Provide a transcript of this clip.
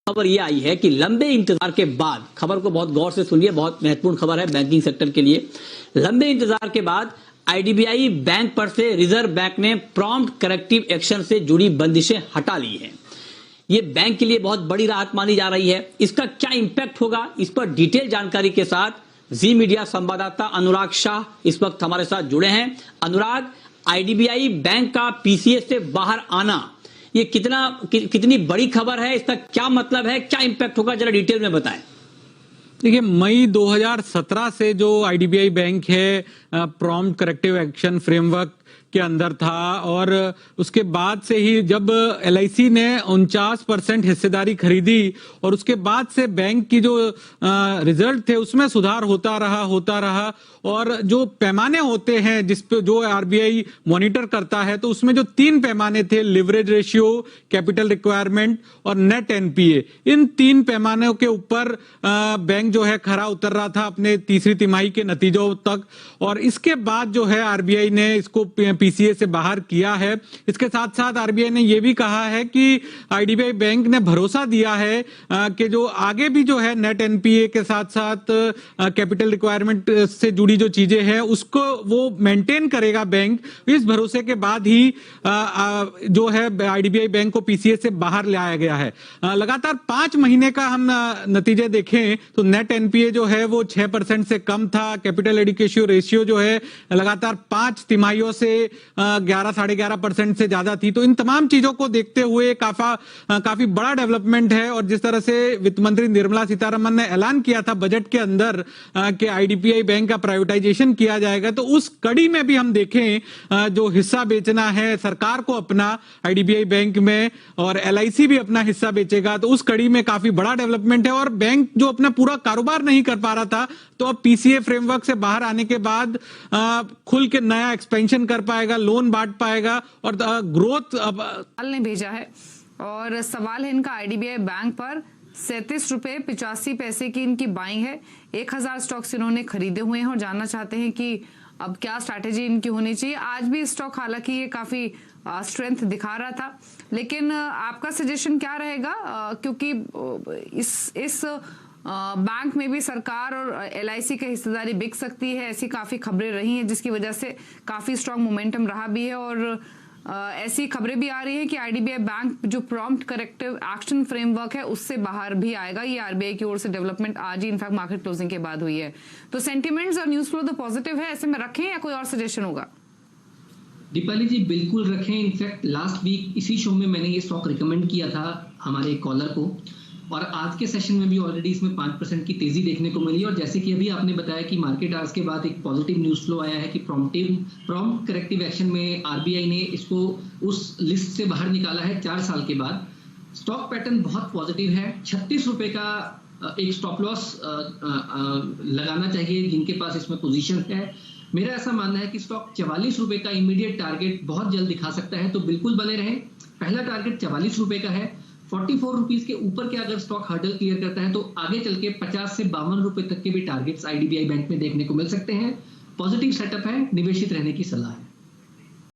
खबर ये आई है कि लंबे इंतजार के बाद, खबर को बहुत गौर से सुनिए, बहुत महत्वपूर्ण खबर है बैंकिंग सेक्टर के लिए। लंबे इंतजार के बाद आईडीबीआई बैंक पर से रिजर्व बैंक ने प्रॉम्प्ट करेक्टिव एक्शन से जुड़ी बंदिशें हटा ली हैं। ये बैंक के लिए बहुत बड़ी राहत मानी जा रही है। इसका क्या इंपैक्ट होगा, इस पर डिटेल जानकारी के साथ जी मीडिया संवाददाता अनुराग शाह इस वक्त हमारे साथ जुड़े हैं। अनुराग, आईडीबीआई बैंक का पीसीए से बाहर आना, ये कितनी बड़ी खबर है, इसका क्या मतलब है, क्या इंपैक्ट होगा, जरा डिटेल में बताएं। देखिए, मई 2017 से जो आईडीबीआई बैंक है प्रॉम्प्ट करेक्टिव एक्शन फ्रेमवर्क के अंदर था, और उसके बाद से ही जब एलआईसी ने 49% हिस्सेदारी खरीदी और उसके बाद से बैंक की जो रिजल्ट थे उसमें सुधार होता रहा और जो पैमाने होते हैं जिस पे जो आरबीआई मॉनिटर करता है, तो उसमें जो 3 पैमाने थे, लिवरेज रेशियो, कैपिटल रिक्वायरमेंट और नेट एनपीए, इन 3 पैमानों के ऊपर बैंक जो है खरा उतर रहा था अपने तीसरी तिमाही के नतीजों तक। और इसके बाद जो है आरबीआई ने इसको पीसीए से बाहर किया है। इसके साथ साथ आरबीआई ने यह भी कहा है कि आईडीबीआई बैंक ने भरोसा दिया है कि जो आगे भी जो है नेट एनपीए के साथ साथ कैपिटल रिक्वायरमेंट से जुड़ी जो चीजें हैं उसको वो मेंटेन करेगा बैंक। इस भरोसे के बाद ही जो है आईडीबीआई बैंक को पीसीए से बाहर लाया गया है। लगातार 5 महीने का हम नतीजे देखें तो नेट एनपीए जो है वो 6% से कम था, कैपिटल एडिक्वेसी रेशियो जो है लगातार 5 तिमाहियों से 11-11.5% से ज्यादा थी। तो इन तमाम चीजों को देखते हुए काफी बड़ा डेवलपमेंट है। और जिस तरह से वित्त मंत्री निर्मला सीतारमण ने ऐलान किया था बजट के अंदर कि आईडीबीआई बैंक का प्राइवेटाइजेशन किया जाएगा, तो उस कड़ी में भी हम देखें जो हिस्सा बेचना है सरकार को अपना आईडीबीआई बैंक में और एलआईसी भी अपना हिस्सा बेचेगा, तो उस कड़ी में काफी बड़ा डेवलपमेंट है। और बैंक जो अपना पूरा कारोबार नहीं कर पा रहा था, तो अब पीसीए फ्रेमवर्क से बाहर आने के बाद खुल के नया एक्सपेंशन कर पाएगा, लोन बांट पाएगा और ग्रोथ अब ने भेजा है। और सवाल है इनका आईडीबीआई बैंक पर 37 रुपए 85 पैसे की इनकी बाइंग है। 1000 स्टॉक्स इन्होंने खरीदे हुए हैं और जानना चाहते हैं कि अब क्या स्ट्रैटेजी इनकी होनी चाहिए। आज भी स्टॉक हालांकि ये काफी स्ट्रेंथ दिखा रहा था, लेकिन आपका सजेशन क्या रहेगा, क्योंकि इस बैंक में भी सरकार और एलआईसी की हिस्सेदारी बिक सकती है, ऐसी काफी खबरें रही हैं जिसकी वजह से काफी स्ट्रांग मोमेंटम रहा भी है। और ऐसी खबरें भी आ रही है कि आईडीबीआई बैंक जो प्रॉम्प्ट करेक्टिव एक्शन फ्रेमवर्क है उससे बाहर भी आएगा। ये आरबीआई की ओर से डेवलपमेंट आज ही इनफैक्ट मार्केट क्लोजिंग के बाद हुई है। तो सेंटिमेंट्स और न्यूज फ्लो तो पॉजिटिव है, ऐसे में रखें या कोई और सजेशन होगा? दीपाली जी बिल्कुल रखें। इनफैक्ट लास्ट वीक इसी शो में मैंने ये स्टॉक रिकमेंड किया था हमारे कॉलर को, और आज के सेशन में भी ऑलरेडी इसमें 5% की तेजी देखने को मिली। और जैसे कि अभी आपने बताया कि मार्केट आज के बाद एक पॉजिटिव न्यूज फ्लो आया है कि प्रॉम्प्ट करेक्टिव एक्शन में आरबीआई ने इसको उस लिस्ट से बाहर निकाला है 4 साल के बाद। स्टॉक पैटर्न बहुत पॉजिटिव है। 36 रुपए का एक स्टॉप लॉस लगाना चाहिए जिनके पास इसमें पोजीशन है। मेरा ऐसा मानना है कि स्टॉक 44 रुपए का इमीडिएट टारगेट बहुत जल्द दिखा सकता है, तो बिल्कुल बने रहें। पहला टारगेट 44 रुपए का है। 44 रुपीज के ऊपर के अगर स्टॉक हर्डल क्लियर करता है तो आगे चल के 50 से 52 रुपए तक के भी टारगेट्स आईडीबीआई बैंक में देखने को मिल सकते हैं। पॉजिटिव सेटअप है, निवेशित रहने की सलाह है।